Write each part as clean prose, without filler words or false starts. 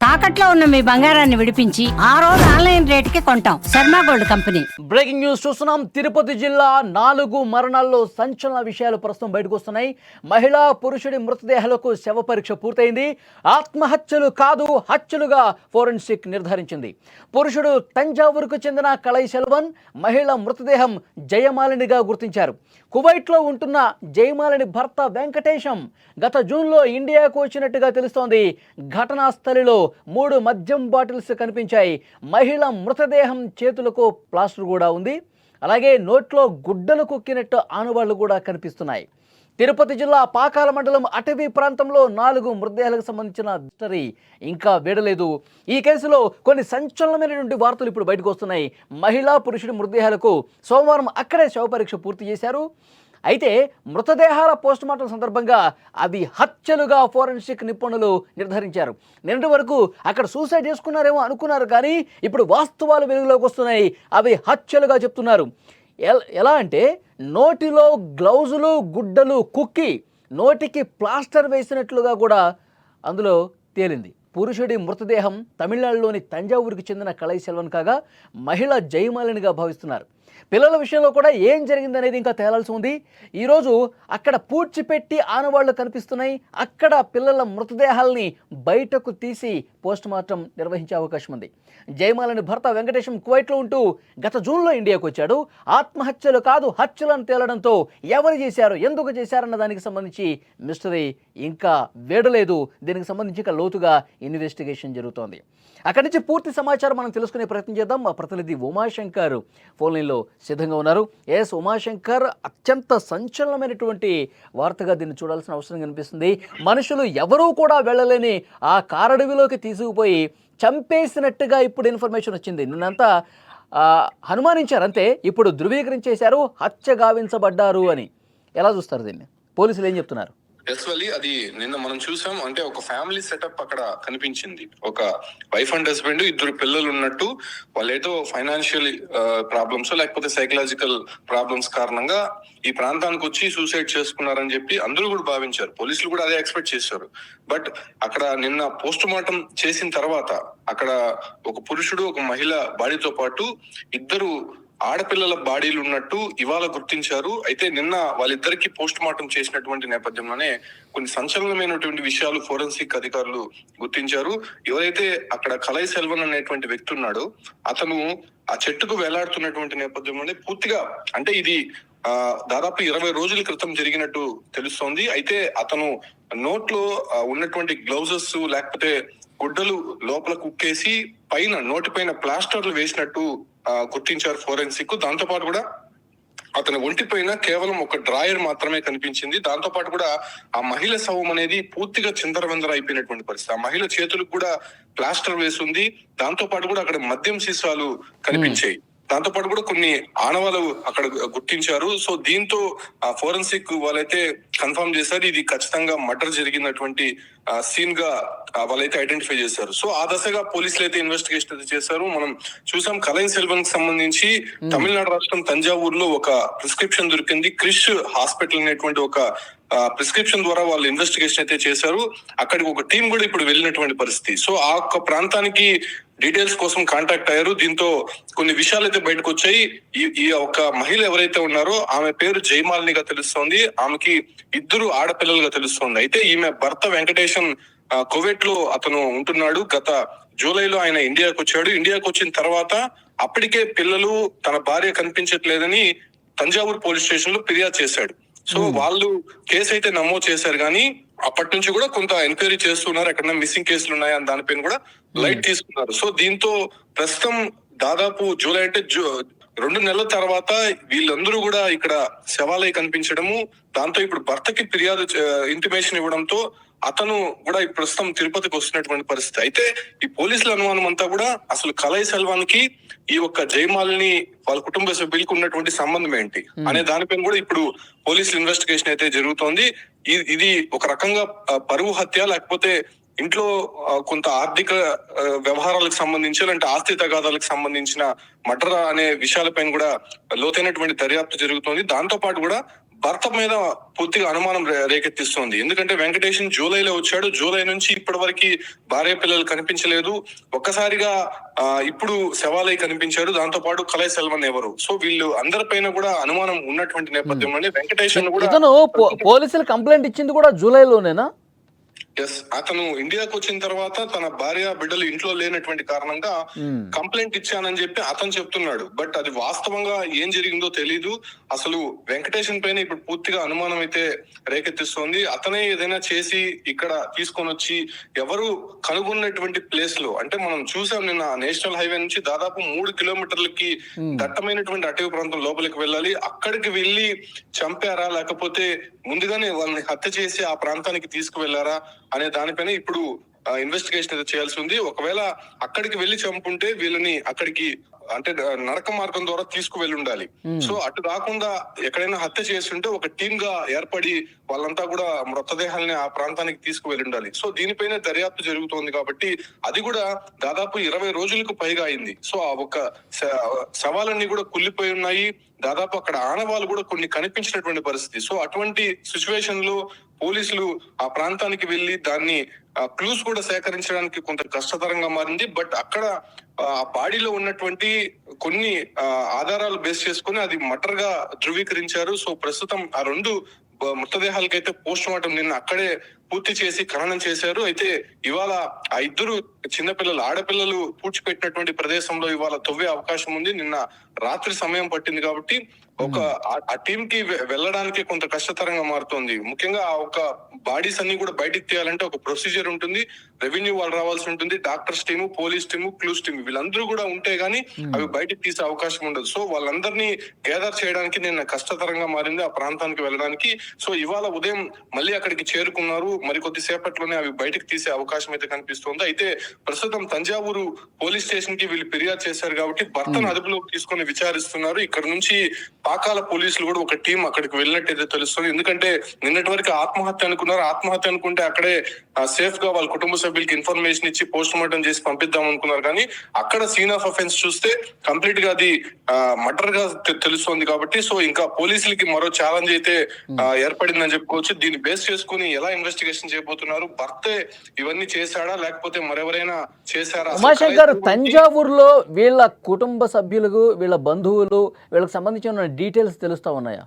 తాకట్లో ఉన్న మీ బంగారాన్ని విడిపించి ఆ రోజు ఆన్లైన్ రేటుకి కొంటాం. Sharma gold company. Breaking news చూస్తున్నాం. తిరుపతి జిల్లా 4 మరణాల్లో సంచలన విషయాలు ప్రస్తుతం బయటకు వస్తున్నాయి. మహిళా పురుషుడి మృతదేహాలకు శవ పరీక్ష పూర్తయింది. ఆత్మహత్యలు కాదు, హత్యలుగా ఫోరెన్సిక్ నిర్ధారించింది. పురుషుడు తంజావూరుకు చెందిన కలై సెల్వన్, మహిళ మృతదేహం జయమాలినిగా గుర్తించారు. కువైట్లో ఉంటున్న జయమాలిని భర్త వెంకటేశం గత జూన్లో ఇండియాకు వచ్చినట్టుగా తెలుస్తోంది. ఘటనా స్థలిలో 3 మద్యం బాటిల్స్ కనిపించాయి. మహిళ మృతదేహం చేతులకు ప్లాస్టర్ కూడా ఉంది. అలాగే నోట్లో గుడ్డలు కుక్కినట్టు ఆనవాళ్లు కూడా కనిపిస్తున్నాయి. తిరుపతి జిల్లా పాకాల మండలం అటవీ ప్రాంతంలో 4 మృతదేహాలకు సంబంధించిన హిస్టరీ ఇంకా వీడలేదు. ఈ కేసులో కొన్ని సంచలనమైనటువంటి వార్తలు ఇప్పుడు బయటకు వస్తున్నాయి. మహిళా పురుషుడి మృతదేహాలకు సోమవారం అక్కడే శవ పరీక్ష పూర్తి చేశారు. అయితే మృతదేహాల పోస్టుమార్టం సందర్భంగా అవి హత్యలుగా ఫోరెన్సిక్ నిపుణులు నిర్ధారించారు. నిన్నటి వరకు అక్కడ సూసైడ్ చేసుకున్నారేమో అనుకున్నారు, కానీ ఇప్పుడు వాస్తవాలు వెలుగులోకి వస్తున్నాయి. అవి హత్యలుగా చెప్తున్నారు. ఎలా అంటే నోటిలో గ్లౌజులు గుడ్డలు కుక్కి నోటికి ప్లాస్టర్ వేసినట్లుగా కూడా అందులో తేలింది. పురుషుడి మృతదేహం తమిళనాడులోని తంజావూరుకి చెందిన కలై సెల్వన్ కాగా మహిళ జయమాలినిగా భావిస్తున్నారు. పిల్లల విషయంలో కూడా ఏం జరిగిందనేది ఇంకా తేలాల్సి ఉంది. ఈరోజు అక్కడ పూడ్చిపెట్టి ఆనవాళ్లు కనిపిస్తున్నాయి. అక్కడ పిల్లల మృతదేహాలని బయటకు తీసి పోస్టుమార్టం నిర్వహించే అవకాశం ఉంది. జయమాలిని భర్త వెంకటేశం కువైట్లో ఉంటూ గత జూన్లో ఇండియాకు వచ్చాడు. ఆత్మహత్యలు కాదు, హత్యలను తేలడంతో ఎవరు చేశారు, ఎందుకు చేశారన్న దానికి సంబంధించి మిస్టరీ ఇంకా వేడలేదు. దీనికి సంబంధించి ఇంకా లోతుగా ఇన్వెస్టిగేషన్ జరుగుతోంది. అక్కడి నుంచి పూర్తి సమాచారం మనం తెలుసుకునే ప్రయత్నం చేద్దాం. మా ప్రతినిధి ఉమాశంకర్ ఫోన్ లైన్లో సిద్ధంగా ఉన్నారు. ఎస్ ఉమాశంకర్, అత్యంత సంచలనమైనటువంటి వార్తగా దీన్ని చూడాల్సిన అవసరం కనిపిస్తుంది. మనుషులు ఎవరూ కూడా వెళ్ళలేని ఆ కారడవిలోకి తీసుకుపోయి చంపేసినట్టుగా ఇప్పుడు ఇన్ఫర్మేషన్ వచ్చింది. నిన్నంతా అనుమానించారు, అంతే. ఇప్పుడు ధృవీకరించేశారు, హత్య గావించబడ్డారు అని. ఎలా చూస్తారు దీన్ని? పోలీసులు ఏం చెప్తున్నారు? ఎస్వల్లీ అది నిన్న మనం చూసాం. అంటే ఒక ఫ్యామిలీ సెటప్ అక్కడ కనిపించింది. ఒక వైఫ్ అండ్ హస్బెండ్, 2 పిల్లలు ఉన్నట్టు. వాళ్ళు ఏదో ఫైనాన్షియల్ ప్రాబ్లమ్స్ లేకపోతే సైకలాజికల్ ప్రాబ్లమ్స్ కారణంగా ఈ ప్రాంతానికి వచ్చి సూసైడ్ చేసుకున్నారని చెప్పి అందరూ కూడా భావించారు. పోలీసులు కూడా అదే ఎక్స్పెక్ట్ చేశారు. బట్ అక్కడ నిన్న పోస్ట్ మార్టం చేసిన తర్వాత అక్కడ ఒక పురుషుడు, ఒక మహిళ బాడీతో పాటు 2 ఆడపిల్లల బాడీలు ఉన్నట్టు ఇవాళ గుర్తించారు. అయితే నిన్న వాళ్ళిద్దరికి పోస్ట్ మార్టం చేసినటువంటి నేపథ్యంలోనే కొన్ని సంచలనమైనటువంటి విషయాలు ఫోరెన్సిక్ అధికారులు గుర్తించారు. ఎవరైతే అక్కడ కలై సెల్వన్ అనేటువంటి వ్యక్తి ఉన్నాడో అతను ఆ చెట్టుకు వేలాడుతున్నటువంటి నేపథ్యంలోనే పూర్తిగా, అంటే ఇది దాదాపు 20 రోజుల క్రితం జరిగినట్టు తెలుస్తోంది. అయితే అతను నోట్లో ఉన్నటువంటి గ్లౌజెస్ లేకపోతే గుడ్డలు లోపల కుక్కేసి పైన నోటిపైన ప్లాస్టర్లు వేసినట్టు గుర్తించారు ఫోరెన్సిక్. దాంతో పాటు కూడా అతని ఒంటిపైన కేవలం ఒక డ్రాయర్ మాత్రమే కనిపించింది. దాంతో పాటు కూడా ఆ మహిళ శవం అనేది పూర్తిగా చిందరవందర అయిపోయినటువంటి పరిస్థితి. ఆ మహిళ చేతులకు కూడా ప్లాస్టర్ వేసి ఉంది. దాంతో పాటు కూడా అక్కడ మద్యం సీసాలు కనిపించాయి. దాంతో పాటు కూడా కొన్ని ఆనవాళ్ళు అక్కడ గుర్తించారు. సో దీంతో ఆ ఫోరెన్సిక్ వాళ్ళైతే కన్ఫర్మ్ చేశారు, ఇది ఖచ్చితంగా మర్డర్ జరిగినటువంటి సీన్ గా వాళ్ళైతే ఐడెంటిఫై చేశారు. సో ఆ దశగా పోలీసులు అయితే ఇన్వెస్టిగేషన్ అయితే చేశారు. మనం చూసాం, కలై సెల్వన్ కి సంబంధించి తమిళనాడు రాష్ట్రం తంజావూరులో ఒక ప్రిస్క్రిప్షన్ దొరికింది. క్రిష్ హాస్పిటల్ అనేటువంటి ఒక ప్రిస్క్రిప్షన్ ద్వారా వాళ్ళు ఇన్వెస్టిగేషన్ అయితే చేశారు. అక్కడికి ఒక టీం కూడా ఇప్పుడు వెళ్ళినటువంటి పరిస్థితి. సో ఆ ఒక్క ప్రాంతానికి డీటెయిల్స్ కోసం కాంటాక్ట్ అయ్యారు. దీంతో కొన్ని విషయాలు అయితే బయటకు వచ్చాయి. ఈ ఒక మహిళ ఎవరైతే ఉన్నారో ఆమె పేరు జయమాలినిగా తెలుస్తోంది. ఆమెకి 2 ఆడపిల్లలుగా తెలుస్తోంది. అయితే ఈమె భర్త వెంకటేశం కువైట్ లో అతను ఉంటున్నాడు. గత జూలైలో ఆయన ఇండియాకు వచ్చాడు. ఇండియాకు వచ్చిన తర్వాత అప్పటికే పిల్లలు, తన భార్య కనిపించట్లేదని తంజావూరు పోలీస్ స్టేషన్ లో ఫిర్యాదు చేశాడు. సో వాళ్ళు కేసు అయితే నమోదు చేశారు, కానీ అప్పటి నుంచి కూడా కొంత ఎంక్వైరీ చేస్తున్నారు. ఎక్కడైనా మిస్సింగ్ కేసులు ఉన్నాయని దానిపైన కూడా లైట్ తీసుకున్నారు. సో దీంతో ప్రస్తుతం దాదాపు జూలై అంటే 2 నెలల తర్వాత వీళ్ళందరూ కూడా ఇక్కడ శవాలై కనిపించడము, దాంతో ఇప్పుడు భర్తకి ఫిర్యాదు ఇంటిమేషన్ ఇవ్వడంతో అతను కూడా ప్రస్తుతం తిరుపతికి వస్తున్నటువంటి పరిస్థితి. అయితే ఈ పోలీసుల అనుమానం అంతా కూడా అసలు కలై సెల్వన్ కి ఈ ఒక్క జయమాలిని వాళ్ళ కుటుంబ సభ్యులకు ఉన్నటువంటి సంబంధం ఏంటి అనే దానిపైన కూడా ఇప్పుడు పోలీసులు ఇన్వెస్టిగేషన్ అయితే జరుగుతోంది. ఇది ఒక రకంగా పరువు హత్య, లేకపోతే ఇంట్లో కొంత ఆర్థిక వ్యవహారాలకు సంబంధించి అంటే ఆస్తి తగాదాలకు సంబంధించిన మర్డర్ అనే విషయాలపైన కూడా లోతైనటువంటి దర్యాప్తు జరుగుతోంది. దాంతో పాటు కూడా భర్త మీద పూర్తిగా అనుమానం రేకెత్తిస్తోంది. ఎందుకంటే వెంకటేష్ జూలైలో వచ్చాడు. జూలై నుంచి ఇప్పటి వరకు భార్య పిల్లలు కనిపించలేదు. ఒక్కసారిగా ఇప్పుడు శవాలై కనిపించారు. దాంతో పాటు కలై సెల్వన్ ఎవరు? సో వీళ్ళు అందరిపైన కూడా అనుమానం ఉన్నటువంటి నేపథ్యంలోనే వెంకటేష్ కూడా ఇతను పోలీసులు కంప్లైంట్ ఇచ్చింది కూడా జూలైలోనేనా? ఎస్, అతను ఇండియాకు వచ్చిన తర్వాత తన భార్య బిడ్డలు ఇంట్లో లేనటువంటి కారణంగా కంప్లైంట్ ఇచ్చానని చెప్పి అతను చెప్తున్నాడు. బట్ అది వాస్తవంగా ఏం జరిగిందో తెలీదు. అసలు వెంకటేష్ పైన ఇప్పుడు పూర్తిగా అనుమానం అయితే రేకెత్తిస్తోంది. అతనే ఏదైనా చేసి ఇక్కడ తీసుకొని వచ్చి ఎవరు కనుగొన్నటువంటి ప్లేస్ లో, అంటే మనం చూసాం నిన్న నేషనల్ హైవే నుంచి దాదాపు 3 కిలోమీటర్లకి దట్టమైనటువంటి అటవీ ప్రాంతం లోపలికి వెళ్ళాలి. అక్కడికి వెళ్ళి చంపారా లేకపోతే ముందుగానే వాళ్ళని హత్య చేసి ఆ ప్రాంతానికి తీసుకువెళ్లారా అనే దానిపైన ఇప్పుడు ఇన్వెస్టిగేషన్ అయితే చేయాల్సి ఉంది. ఒకవేళ అక్కడికి వెళ్లి చంపుంటే వీళ్ళని అక్కడికి అంటే నరక మార్గం ద్వారా తీసుకువెళ్ళి ఉండాలి. సో అటు కాకుండా ఎక్కడైనా హత్య చేస్తుంటే ఒక టీమ్ గా ఏర్పడి వాళ్ళంతా కూడా మృతదేహాలని ఆ ప్రాంతానికి తీసుకువెళ్ళి ఉండాలి. సో దీనిపైన దర్యాప్తు జరుగుతోంది కాబట్టి అది కూడా దాదాపు 20 రోజులకు పైగా అయింది. సో ఆ ఒక శవాలన్నీ కూడా కుళ్ళిపోయి ఉన్నాయి. దాదాపు అక్కడ ఆనవాళ్ళు కూడా కొన్ని కనిపించినటువంటి పరిస్థితి. సో అటువంటి సిచ్యువేషన్ లో పోలీసులు ఆ ప్రాంతానికి వెళ్లి దాన్ని క్లూస్ కూడా సేకరించడానికి కొంత కష్టతరంగా మారింది. బట్ అక్కడ ఆ బాడీలో ఉన్నటువంటి కొన్ని ఆధారాలు బేస్ చేసుకుని అది మర్డర్ గా ధృవీకరించారు. సో ప్రస్తుతం ఆ 2 మృతదేహాలకైతే పోస్ట్ మార్టం నిన్న అక్కడే పూర్తి చేసి ఖననం చేశారు. అయితే ఇవాళ ఆ 2 చిన్నపిల్లలు ఆడపిల్లలు పూడ్చిపెట్టినటువంటి ప్రదేశంలో ఇవాళ తవ్వే అవకాశం ఉంది. నిన్న రాత్రి సమయం పట్టింది కాబట్టి ఆ టీం కి వెళ్ళడానికి కొంత కష్టతరంగా మారుతోంది. ముఖ్యంగా ఆ ఒక బాడీస్ అన్ని కూడా బయటికి తీయాలంటే ఒక ప్రొసీజర్ ఉంటుంది. రెవెన్యూ వాళ్ళు రావాల్సి ఉంటుంది, doctors team, police team, clues team, వీళ్ళందరూ కూడా ఉంటే గానీ అవి బయటికి తీసే అవకాశం ఉండదు. సో వాళ్ళందరినీ గ్యాదర్ చేయడానికి నిన్న కష్టతరంగా మారింది ఆ ప్రాంతానికి వెళ్ళడానికి. సో ఇవాళ ఉదయం మళ్ళీ అక్కడికి చేరుకున్నారు. మరి కొద్దిసేపట్లోనే అవి బయటకు తీసే అవకాశం అయితే కనిపిస్తోంది. అయితే ప్రస్తుతం తంజావూరు పోలీస్ స్టేషన్ కి వీళ్ళు ఫిర్యాదు చేశారు కాబట్టి భర్తను అదుపులోకి తీసుకొని విచారిస్తున్నారు. ఇక్కడ నుంచి పాకాల పోలీసులు కూడా ఒక టీం అక్కడికి వెళ్ళినట్టయితే తెలుస్తుంది. ఎందుకంటే నిన్నటి వరకు ఆత్మహత్య అనుకున్నారు. ఆత్మహత్య అనుకుంటే అక్కడే సేఫ్ గా వాళ్ళ కుటుంబ సభ్యులకి ఇన్ఫర్మేషన్ ఇచ్చి పోస్ట్ మార్టం చేసి పంపిద్దాం అనుకున్నారు. కానీ అక్కడ సీన్ ఆఫ్ అఫెన్స్ చూస్తే కంప్లీట్ గా అది మర్డర్ గా తెలుస్తోంది కాబట్టి సో ఇంకా పోలీసులకి మరో ఛాలెంజ్ అయితే ఏర్పడిందని చెప్పుకోవచ్చు. దీన్ని బేస్ చేసుకుని ఎలా ఇన్వెస్టిగేషన్ చేయబోతున్నారు? భర్తే ఇవన్నీ చేశాడా లేకపోతే మరెవరైనా చేశారా? ఉమాశంకర్, తంజావూరులో వీళ్ళ కుటుంబ సభ్యులకు, వీళ్ళ బంధువులు, వీళ్ళకి సంబంధించిన డీటెయిల్స్ తెలుస్తా ఉన్నాయా?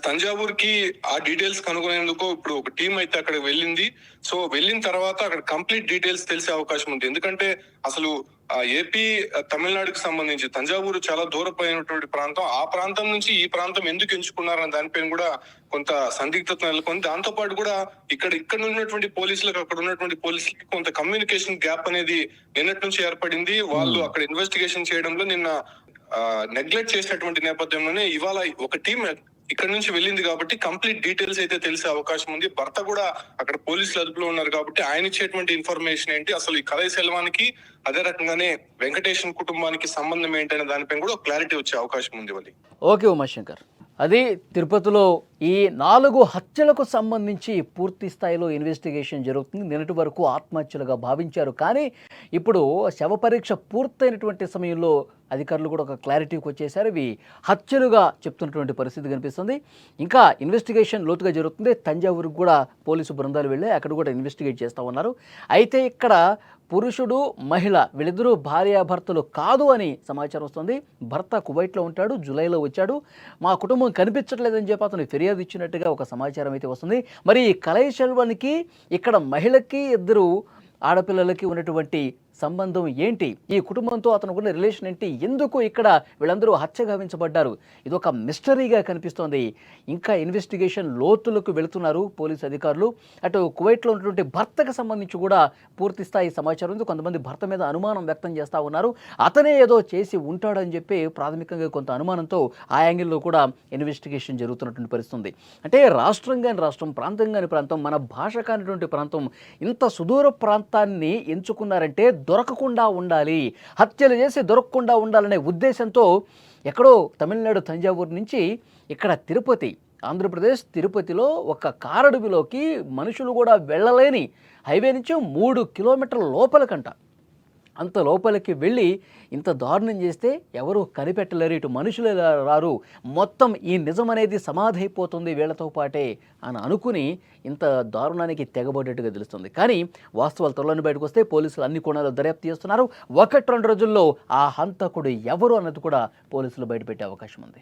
తంజావూర్ కి ఆ డీటెయిల్స్ కనుగొనేందుకు ఇప్పుడు ఒక టీం అయితే అక్కడికి వెళ్ళింది. సో వెళ్ళిన తర్వాత అక్కడ కంప్లీట్ డీటెయిల్స్ తెలిసే అవకాశం ఉంది. ఎందుకంటే అసలు ఏపీ తమిళనాడుకి సంబంధించి తంజావూరు చాలా దూరపోయినటువంటి ప్రాంతం. ఆ ప్రాంతం నుంచి ఈ ప్రాంతం ఎందుకు ఎంచుకున్నారని దానిపైన కూడా కొంత సందిగ్ధత నెలకొంది. దాంతో పాటు కూడా ఇక్కడ ఉన్నటువంటి పోలీసులకు అక్కడ ఉన్నటువంటి పోలీసులకి కొంత కమ్యూనికేషన్ గ్యాప్ అనేది నిన్నటి నుంచి ఏర్పడింది. వాళ్ళు అక్కడ ఇన్వెస్టిగేషన్ చేయడంలో నిన్న నెగ్లెక్ట్ చేసినటువంటి నేపథ్యంలోనే ఇవాళ ఒక టీం ఇక్కడ నుంచి వెళ్ళింది కాబట్టి కంప్లీట్ డీటెయిల్స్ అయితే తెలిసే అవకాశం ఉంది. భర్త కూడా అక్కడ పోలీసులు అదుపులో ఉన్నారు కాబట్టి ఆయన ఇచ్చేటువంటి ఇన్ఫర్మేషన్ ఏంటి, అసలు ఈ కలై సెల్వానికి అదే రకంగానే వెంకటేష్ కుటుంబానికి సంబంధం ఏంటనే దానిపైన కూడా క్లారిటీ వచ్చే అవకాశం ఉంది. వాళ్ళు ఓకే ఉమాశంకర్, అది తిరుపతిలో ఈ 4 హత్యలకు సంబంధించి పూర్తి స్థాయిలో ఇన్వెస్టిగేషన్ జరుగుతుంది. నిన్నటి వరకు ఆత్మహత్యలుగా భావించారు, కానీ ఇప్పుడు శవ పరీక్ష పూర్తయినటువంటి సమయంలో అధికారులు కూడా ఒక క్లారిటీకి వచ్చేసారు. ఇవి హత్యలుగా చెప్తున్నటువంటి పరిస్థితి కనిపిస్తుంది. ఇంకా ఇన్వెస్టిగేషన్ లోతుగా జరుగుతుంది. తంజావూరుకు కూడా పోలీసు బృందాలు వెళ్ళి అక్కడ కూడా ఇన్వెస్టిగేట్ చేస్తూ ఉన్నారు. అయితే ఇక్కడ పురుషుడు, మహిళ వీళ్ళిద్దరూ భార్యాభర్తలు కాదు అని సమాచారం వస్తుంది. భర్త కువైట్లో ఉంటాడు, జూలైలో వచ్చాడు, మా కుటుంబం కనిపించట్లేదని చెప్పి అతను ఫిర్యాదు ఇచ్చినట్టుగా ఒక సమాచారం అయితే వస్తుంది. మరి ఈ కలై సెల్వానికి ఇక్కడ మహిళకి, 2 ఆడపిల్లలకి ఉన్నటువంటి సంబంధం ఏంటి, ఈ కుటుంబంతో అతనుకున్న రిలేషన్ ఏంటి, ఎందుకు ఇక్కడ వీళ్ళందరూ హత్య గావించబడ్డారు, ఇది ఒక మిస్టరీగా కనిపిస్తోంది. ఇంకా ఇన్వెస్టిగేషన్ లోతులకు వెళుతున్నారు పోలీసు అధికారులు. అటు కువైట్లో ఉన్నటువంటి భర్తకు సంబంధించి కూడా పూర్తి స్థాయి సమాచారం ఉంది. కొంతమంది భర్త మీద అనుమానం వ్యక్తం చేస్తూ ఉన్నారు. అతనే ఏదో చేసి ఉంటాడని చెప్పి ప్రాథమికంగా కొంత అనుమానంతో ఆ యాంగిల్లో కూడా ఇన్వెస్టిగేషన్ జరుగుతున్నటువంటి పరిస్థితి. అంటే రాష్ట్రం కాని రాష్ట్రం, ప్రాంతం కాని ప్రాంతం, మన భాష కానిటువంటి ప్రాంతం, ఇంత సుదూర ప్రాంతాన్ని ఎంచుకున్నారంటే దొరకకుండా ఉండాలి, హత్యలు చేసి దొరకకుండా ఉండాలనే ఉద్దేశంతో ఎక్కడో తమిళనాడు తంజావూరు నుంచి ఇక్కడ తిరుపతి, ఆంధ్రప్రదేశ్ తిరుపతిలో ఒక కారడుగులోకి మనుషులు కూడా వెళ్ళలేని హైవే నుంచి 3 కిలోమీటర్ల లోపలికంట అంత లోపలికి వెళ్ళి ఇంత దారుణం చేస్తే ఎవరు కనిపెట్టలేరు, ఇటు మనుషులు రారు, మొత్తం ఈ నిజం అనేది సమాధి అయిపోతుంది వీళ్ళతో పాటే అని అనుకుని ఇంత దారుణానికి తెగబడేట్టుగా తెలుస్తుంది. కానీ వాస్తవాలు త్వరలోనే బయటకు వస్తే పోలీసులు అన్ని కోణాలు దర్యాప్తు చేస్తున్నారు. 1-2 రోజుల్లో ఆ హంతకుడు ఎవరు అన్నది కూడా పోలీసులు బయటపెట్టే అవకాశం ఉంది.